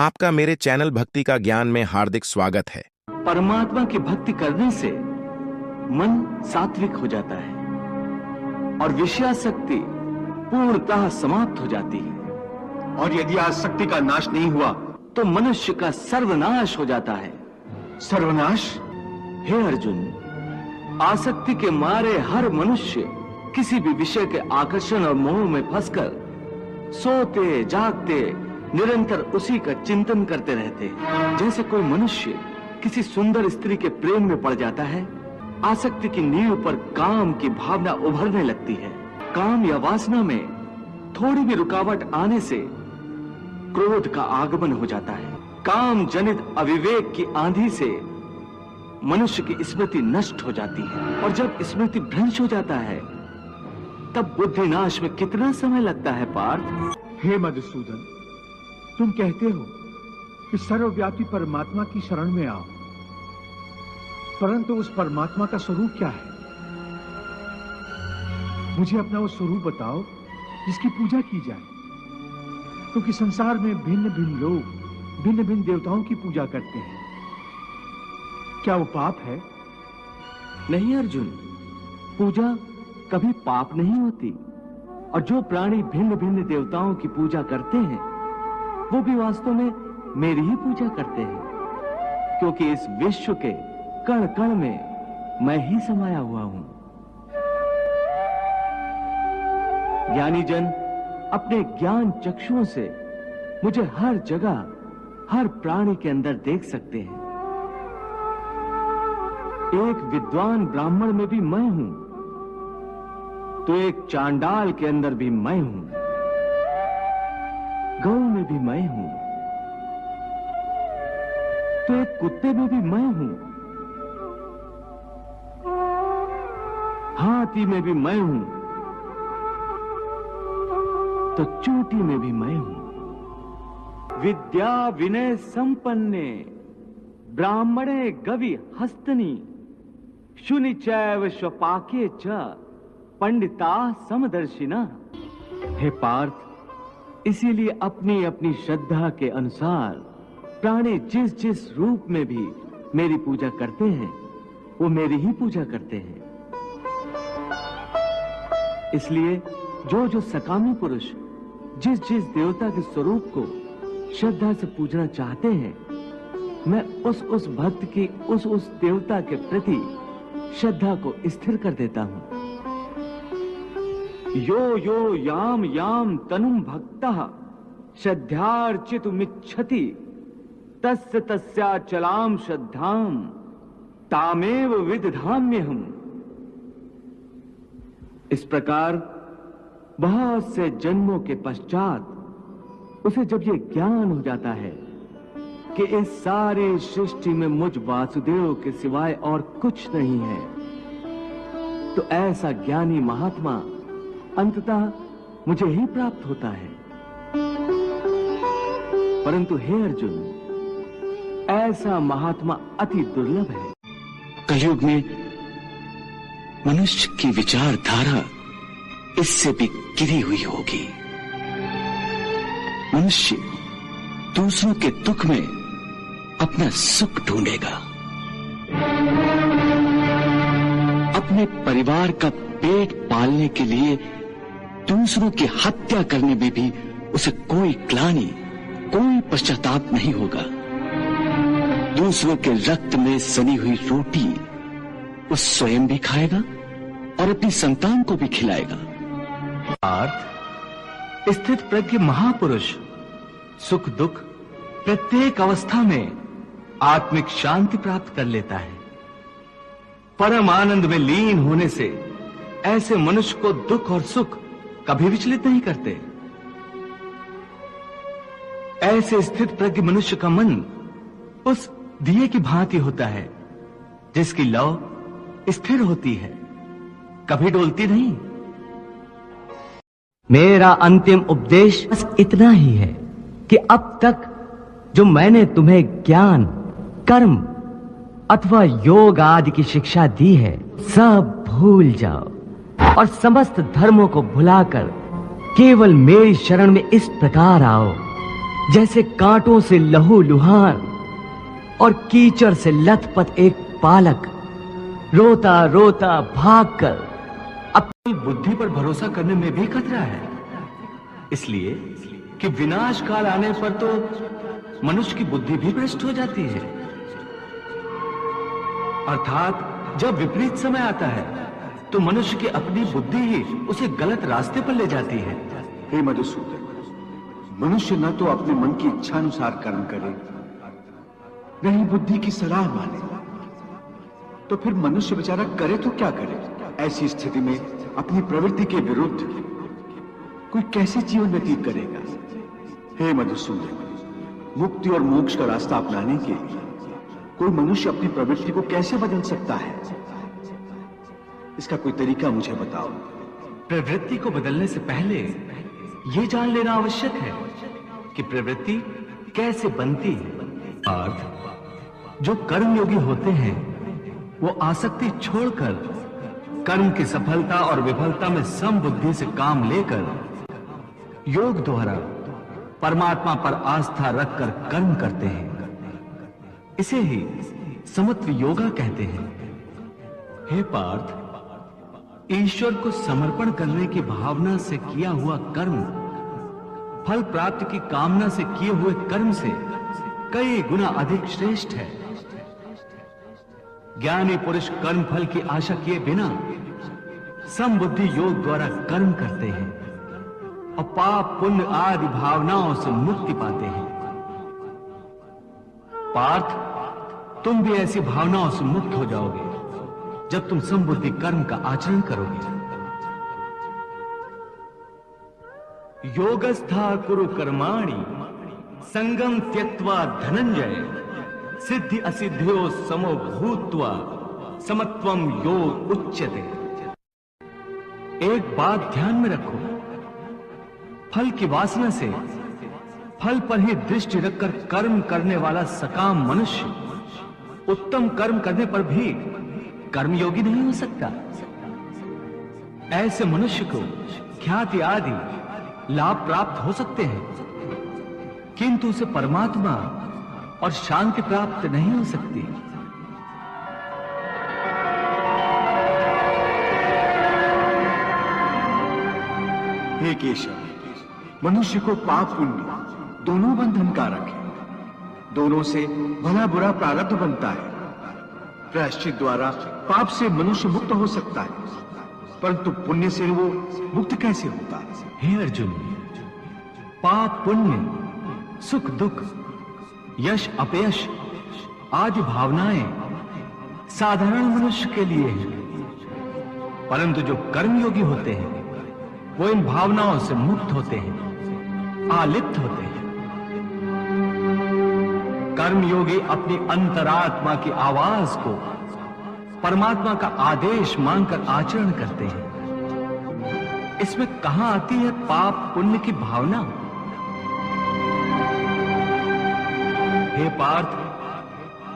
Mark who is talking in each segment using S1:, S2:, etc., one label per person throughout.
S1: आपका मेरे चैनल भक्ति का ज्ञान में हार्दिक स्वागत है।
S2: परमात्मा की भक्ति करने से मन सात्विक हो जाता है और विषयासक्ति पूर्णतः समाप्त हो जाती है।
S3: और यदि आसक्ति का नाश नहीं हुआ
S2: तो मनुष्य का सर्वनाश हो जाता है।
S3: सर्वनाश?
S2: हे अर्जुन, आसक्ति के मारे हर मनुष्य किसी भी विषय के आकर्षण और मोह में फंसकर सोते जागते निरंतर उसी का चिंतन करते रहते। जैसे कोई मनुष्य किसी सुंदर स्त्री के प्रेम में पड़ जाता है, आसक्ति की नींव पर काम की भावना उभरने लगती है। काम या वासना में थोड़ी भी रुकावट आने से क्रोध का आगमन हो जाता है। काम जनित अविवेक की आंधी से मनुष्य की स्मृति नष्ट हो जाती है और जब स्मृति भ्रंश हो जाता है तब बुद्धिनाश में कितना समय लगता है पार्थ?
S4: हे मधुसूदन, तुम कहते हो कि सर्वव्यापी परमात्मा की शरण में आओ, परंतु उस परमात्मा का स्वरूप क्या है? मुझे अपना वो स्वरूप बताओ जिसकी पूजा की जाए, क्योंकि संसार में भिन्न भिन्न लोग भिन्न भिन्न देवताओं की पूजा करते हैं। क्या वो पाप है?
S2: नहीं अर्जुन, पूजा कभी पाप नहीं होती और जो प्राणी भिन्न भिन्न देवताओं की पूजा करते हैं वो भी वास्तव में मेरी ही पूजा करते हैं, क्योंकि इस विश्व के कण कण में मैं ही समाया हुआ हूं। ज्ञानी जन अपने ज्ञान चक्षुओं से मुझे हर जगह हर प्राणी के अंदर देख सकते हैं। एक विद्वान ब्राह्मण में भी मैं हूं तो एक चांडाल के अंदर भी मैं हूं, गौ में भी मैं हूं तो एक कुत्ते में भी मैं हूं, हाथी में भी मैं हूं तो चोटी में भी मैं हूं। विद्या विनय संपन्ने ब्राह्मणे गवि हस्तनी शुनि चैव स्वपाके च पंडिता समदर्शिना। हे पार्थ, इसीलिए अपनी अपनी श्रद्धा के अनुसार प्राणी जिस जिस रूप में भी मेरी पूजा करते हैं वो मेरी ही पूजा करते हैं। इसलिए जो जो सकामी पुरुष जिस जिस देवता के स्वरूप को श्रद्धा से पूजना चाहते हैं, मैं उस भक्त की उस देवता के प्रति श्रद्धा को स्थिर कर देता हूं। यो यो याम याम तनुम भक्तः श्रद्धार्चितुमिच्छति तस्य तस्याचलाम श्रद्धाम तामेव विदधाम्यहम्। इस प्रकार बहुत से जन्मों के पश्चात उसे जब ये ज्ञान हो जाता है कि इस सारी सृष्टि में मुझ वासुदेव के सिवाय और कुछ नहीं है, तो ऐसा ज्ञानी महात्मा अंततः मुझे ही प्राप्त होता है। परंतु हे अर्जुन, ऐसा महात्मा अति दुर्लभ है।
S5: कलयुग में मनुष्य की विचारधारा इससे भी गिरी हुई होगी। मनुष्य दूसरों के दुख में अपना सुख ढूंढेगा, अपने परिवार का पेट पालने के लिए दूसरों की हत्या करने में भी उसे कोई ग्लानि, कोई पश्चाताप नहीं होगा। दूसरों के रक्त में सनी हुई रोटी वो स्वयं भी खाएगा और अपनी संतान को भी खिलाएगा।
S2: पार्थ, स्थित प्रज्ञ महापुरुष सुख दुख प्रत्येक अवस्था में आत्मिक शांति प्राप्त कर लेता है। परम आनंद में लीन होने से ऐसे मनुष्य को दुख और सुख कभी विचलित नहीं करते। ऐसे स्थित प्रज्ञ मनुष्य का मन उस दिए की भांति होता है जिसकी लौ स्थिर होती है, कभी डोलती नहीं। मेरा अंतिम उपदेश बस इतना ही है कि अब तक जो मैंने तुम्हें ज्ञान, कर्म अथवा योग आदि की शिक्षा दी है, सब भूल जाओ और समस्त धर्मों को भुलाकर केवल मेरी शरण में इस प्रकार आओ जैसे कांटों से लहूलुहान और कीचड़ से लथपथ एक बालक रोता रोता भागकर अपनी बुद्धि पर भरोसा करने में भी कतरा है, इसलिए कि विनाश काल आने पर तो मनुष्य की बुद्धि भी भ्रष्ट हो जाती है। अर्थात जब विपरीत समय आता है तो मनुष्य की अपनी बुद्धि ही उसे गलत रास्ते पर ले जाती है।
S3: हे मधुसूदन, मनुष्य न तो अपने मन की इच्छा अनुसार कर्म करे, न ही बुद्धि की सलाह माने, तो फिर मनुष्य बेचारा करे तो क्या करे? ऐसी स्थिति में अपनी प्रवृत्ति के विरुद्ध कोई कैसे जीवन व्यतीत करेगा? हे मधुसूदन, मुक्ति और मोक्ष का रास्ता अपनाने के लिए कोई मनुष्य अपनी प्रवृत्ति को कैसे बदल सकता है? इसका कोई तरीका मुझे बताओ।
S2: प्रवृत्ति को बदलने से पहले यह जान लेना आवश्यक है कि प्रवृत्ति कैसे बनती है। अर्थ, जो कर्मयोगी होते हैं वो आसक्ति छोड़कर कर्म की सफलता और विफलता में समबुद्धि से काम लेकर योग द्वारा परमात्मा पर आस्था रखकर कर्म करते हैं। इसे ही समत्व योगा कहते हैं। हे पार्थ, ईश्वर को समर्पण करने की भावना से किया हुआ कर्म फल प्राप्ति की कामना से किए हुए कर्म से कई गुना अधिक श्रेष्ठ है। ज्ञानी पुरुष कर्म फल की आशा किए बिना समबुद्धि योग द्वारा कर्म करते हैं और पाप पुण्य आदि भावनाओं से मुक्ति पाते हैं। पार्थ, तुम भी ऐसी भावनाओं से मुक्त हो जाओगे जब तुम समबुद्धि कर्म का आचरण करोगे। योगस्था कुरु कर्माणि संगम त्यक्त्वा धनंजय सिद्धि असिद्ध्यो समो भूत्वा समत्वम योग उच्यते। एक बात ध्यान में रखो, फल की वासना से फल पर ही दृष्टि रखकर कर्म करने वाला सकाम मनुष्य उत्तम कर्म करने पर भी कर्मयोगी नहीं हो सकता। ऐसे मनुष्य को ख्याति आदि लाभ प्राप्त हो सकते हैं, किंतु उसे परमात्मा और शांति प्राप्त नहीं हो सकती।
S3: हे केशव, मनुष्य को पाप पुण्य दोनों बंधन कारक है। दोनों से भला बुरा प्रारब्ध बनता है। प्रायश्चित द्वारा पाप से मनुष्य मुक्त हो सकता है, परंतु पुण्य से वो मुक्त कैसे होता है?
S2: हे अर्जुन, पाप पुण्य, सुख दुख, यश अपयश आदि भावनाएं साधारण मनुष्य के लिए हैं, परंतु जो कर्मयोगी होते हैं वो इन भावनाओं से मुक्त होते हैं, आलिप्त होते हैं। कर्मयोगी अपनी अंतरात्मा की आवाज को परमात्मा का आदेश मानकर आचरण करते हैं। इसमें कहां आती है पाप पुण्य की भावना? हे पार्थ,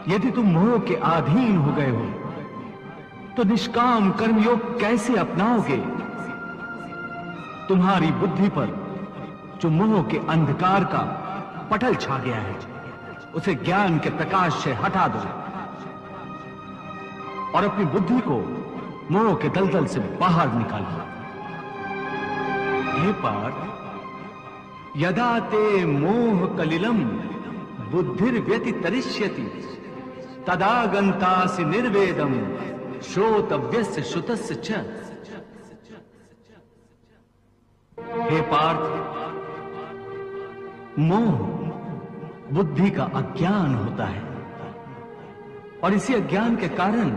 S2: यदि तुम मोह के अधीन हो गए हो तो निष्काम कर्मयोग कैसे अपनाओगे? तुम्हारी बुद्धि पर जो मोह के अंधकार का पटल छा गया है उसे ज्ञान के प्रकाश से हटा दो और अपनी बुद्धि को मोह के दलदल से बाहर निकालो। हे पार्थ, यदा ते मोह कलिलम बुद्धिर्व्यतितरिष्यति तदा गन्तासि निर्वेदम श्रोतव्यस्य श्रुतस्य च। हे पार्थ, मोह बुद्धि का अज्ञान होता है और इसी अज्ञान के कारण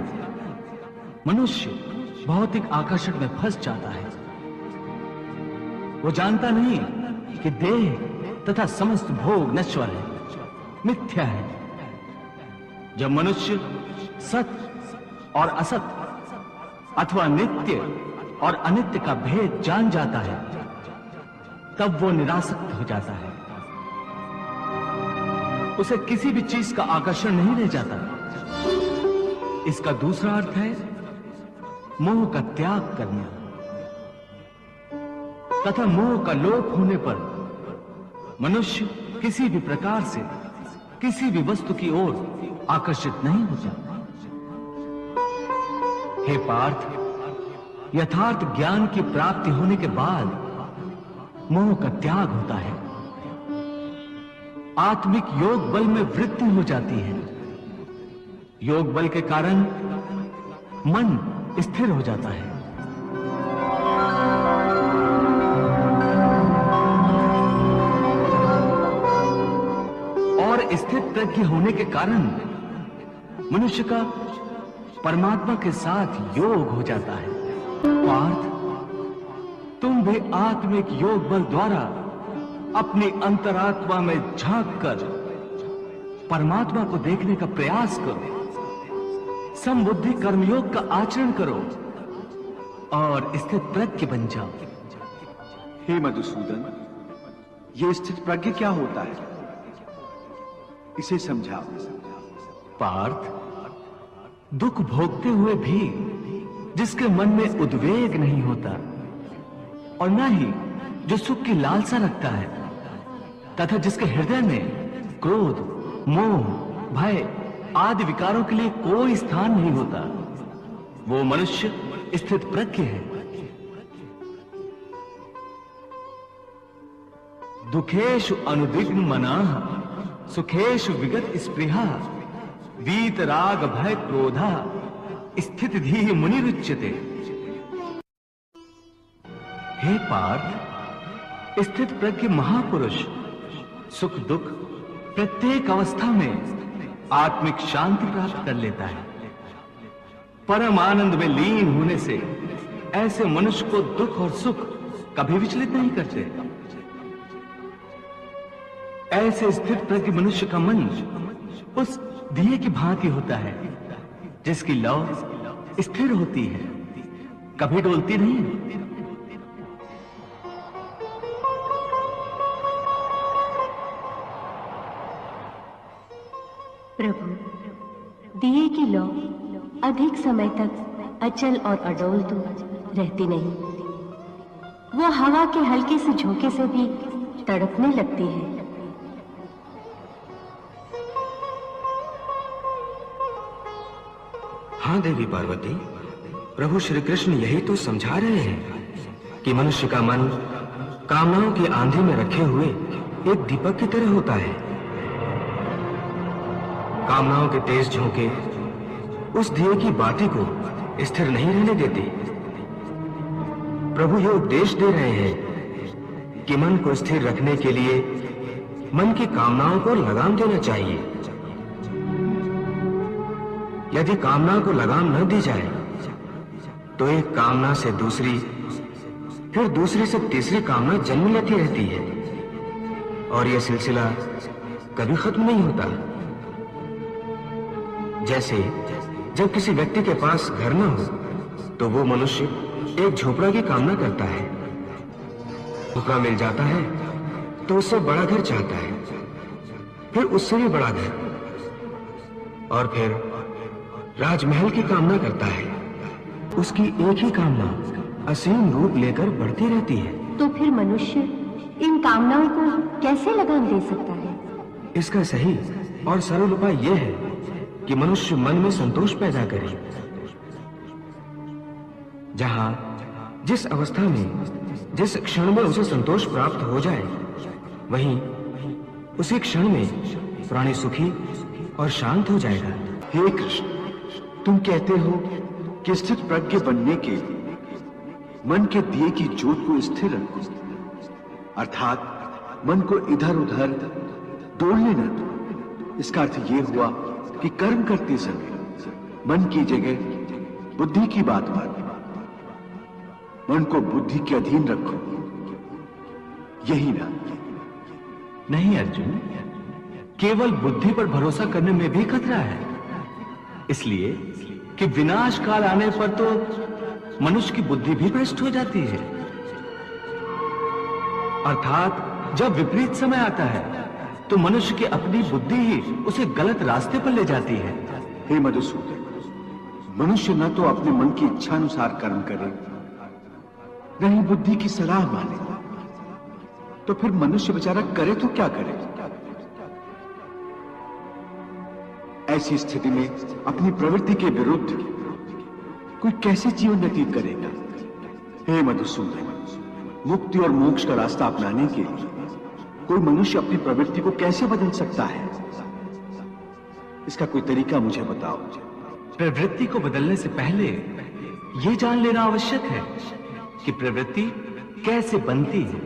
S2: मनुष्य भौतिक आकर्षण में फंस जाता है। वो जानता नहीं कि देह तथा समस्त भोग नश्वर है, मिथ्या है। जब मनुष्य सत और असत अथवा नित्य और अनित्य का भेद जान जाता है तब वो निरासक्त हो जाता है। उसे किसी भी चीज का आकर्षण नहीं रह जाता। इसका दूसरा अर्थ है मोह का त्याग करना तथा मोह का लोप होने पर मनुष्य किसी भी प्रकार से किसी भी वस्तु की ओर आकर्षित नहीं होता। हे पार्थ, यथार्थ ज्ञान की प्राप्ति होने के बाद मोह का त्याग होता है, आत्मिक योग बल में वृद्धि हो जाती है। योग बल के कारण मन स्थिर हो जाता है। और स्थित प्रज्ञ होने के कारण मनुष्य का परमात्मा के साथ योग हो जाता है। पार्थ, तुम भी आत्मिक योग बल द्वारा अपनी अंतरात्मा में झांककर परमात्मा को देखने का प्रयास करो। समबुद्धि कर्मयोग का आचरण करो और स्थित प्रज्ञ बन जाओ।
S3: हे मधुसूदन, ये स्थित प्रज्ञ क्या होता है, इसे समझाओ।
S2: पार्थ, दुख भोगते हुए भी जिसके मन में उद्वेग नहीं होता और न ही जो सुख की लालसा रखता है, तथा जिसके हृदय में क्रोध, मोह, भय आदि विकारों के लिए कोई स्थान नहीं होता, वो मनुष्य स्थित प्रज्ञ है। दुखेषु अनुद्विग्न मनाः सुखेषु विगत स्पृहा वीत राग भय क्रोधा स्थित धीः मुनिरुच्यते। हे पार्थ, स्थित प्रज्ञ महापुरुष सुख दुख प्रत्येक अवस्था में आत्मिक शांति प्राप्त कर लेता है। परम आनंद में लीन होने से ऐसे मनुष्य को दुख और सुख कभी विचलित नहीं करते। ऐसे स्थित प्रज्ञ मनुष्य का मन उस दिए की भांति होता है जिसकी लौ स्थिर होती है, कभी डोलती नहीं।
S6: प्रभु, दिए की लौ अधिक समय तक अचल और अडोल तो रहती नहीं, वो हवा के हल्के से झोंके से भी तड़पने लगती है।
S7: हाँ देवी पार्वती, प्रभु श्री कृष्ण यही तो समझा रहे हैं कि मनुष्य का मन कामनाओं की आंधी में रखे हुए एक दीपक की तरह होता है। कामनाओं के तेज झोंके उस दिए की बाती को स्थिर नहीं रहने देते। प्रभु ये उपदेश दे रहे हैं कि मन को स्थिर रखने के लिए मन की कामनाओं को लगाम देना चाहिए। यदि कामना को लगाम न दी जाए तो एक कामना से दूसरी, फिर दूसरी से तीसरी कामना जन्म लेती रहती है और यह सिलसिला कभी खत्म नहीं होता। जैसे जब किसी व्यक्ति के पास घर न हो तो वो मनुष्य एक झोपड़ा की कामना करता है। झोपड़ा मिल जाता है तो उससे बड़ा घर चाहता है, फिर उससे भी बड़ा घर, और फिर राजमहल की कामना करता है। उसकी एक ही कामना असीम रूप लेकर बढ़ती रहती है।
S6: तो फिर मनुष्य इन कामनाओं को कैसे लगाम दे सकता है?
S7: इसका सही और सरल उपाय यह है कि मनुष्य मन में संतोष पैदा करे। जहां जिस अवस्था में जिस क्षण में उसे संतोष प्राप्त हो जाए, वहीं उसी क्षण में प्राणी सुखी और शांत हो जाएगा।
S3: हे कृष्ण, तुम कहते हो कि स्थित प्रज्ञ बनने के लिए मन के दिए की ज्योत को स्थिर रखो, अर्थात मन को इधर उधर दौड़ने न दो। इसका अर्थ यह हुआ कि कर्म करते समय मन की जगह बुद्धि की बात मानो, मन को बुद्धि के अधीन रखो, यही ना?
S2: नहीं अर्जुन, केवल बुद्धि पर भरोसा करने में भी खतरा है। इसलिए कि विनाश काल आने पर तो मनुष्य की बुद्धि भी भ्रष्ट हो जाती है। अर्थात जब विपरीत समय आता है तो मनुष्य की अपनी बुद्धि ही उसे गलत रास्ते पर ले जाती है।
S3: हे मधुसूदन, मनुष्य न तो अपने मन की इच्छा अनुसार कर्म करे, न ही बुद्धि की सलाह माने, तो फिर मनुष्य बेचारा करे तो क्या करे? ऐसी स्थिति में अपनी प्रवृत्ति के विरुद्ध कोई कैसे जीवन व्यतीत करेगा? हे मधुसूदन, मुक्ति और मोक्ष का रास्ता अपनाने के लिए कोई मनुष्य अपनी प्रवृत्ति को कैसे बदल सकता है? इसका कोई तरीका मुझे बताओ।
S2: प्रवृत्ति को बदलने से पहले यह जान लेना आवश्यक है कि प्रवृत्ति कैसे बनती है।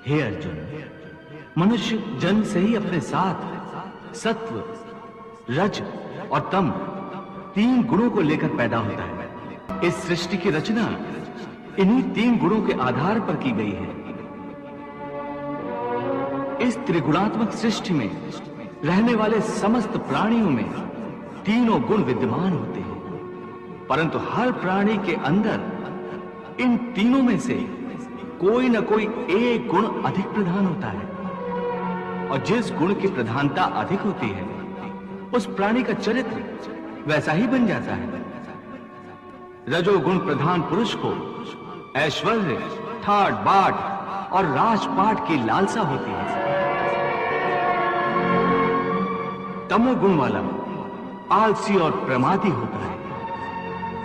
S2: हे अर्जुन, मनुष्य जन्म से ही अपने साथ सत्व, रज और तम 3 गुणों को लेकर पैदा होता है। इस सृष्टि की रचना इन्हीं 3 गुणों के आधार पर की गई है। इस त्रिगुणात्मक सृष्टि में रहने वाले समस्त प्राणियों में तीनों गुण विद्यमान होते हैं, परंतु हर प्राणी के अंदर इन तीनों में से कोई न कोई एक गुण अधिक प्रधान होता है, और जिस गुण की प्रधानता अधिक होती है उस प्राणी का चरित्र वैसा ही बन जाता है। रजोगुण प्रधान पुरुष को ऐश्वर्य, ठाट बाट और राजपाट की लालसा होती है। तमोगुण वाला आलसी और प्रमादी होता है।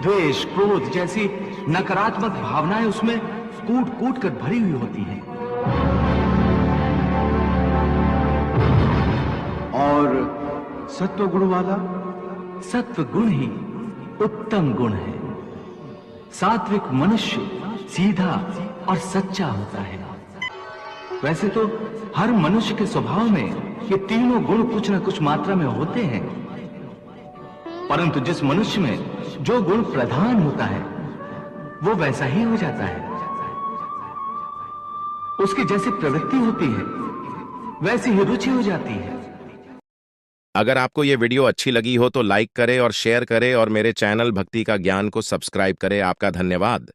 S2: द्वेष, क्रोध जैसी नकारात्मक भावनाएं उसमें कूट कूट कर भरी हुई होती हैं।
S3: और सत्व गुण वाला?
S2: सत्व गुण ही उत्तम गुण है। सात्विक मनुष्य सीधा और सच्चा होता है। वैसे तो हर मनुष्य के स्वभाव में ये तीनों गुण कुछ न कुछ मात्रा में होते हैं, परंतु जिस मनुष्य में जो गुण प्रधान होता है वो वैसा ही हो जाता है। उसकी जैसी प्रवृत्ति होती है वैसी ही रुचि हो जाती है।
S1: अगर आपको ये वीडियो अच्छी लगी हो तो लाइक करें और शेयर करें और मेरे चैनल भक्ति का ज्ञान को सब्सक्राइब करें। आपका धन्यवाद।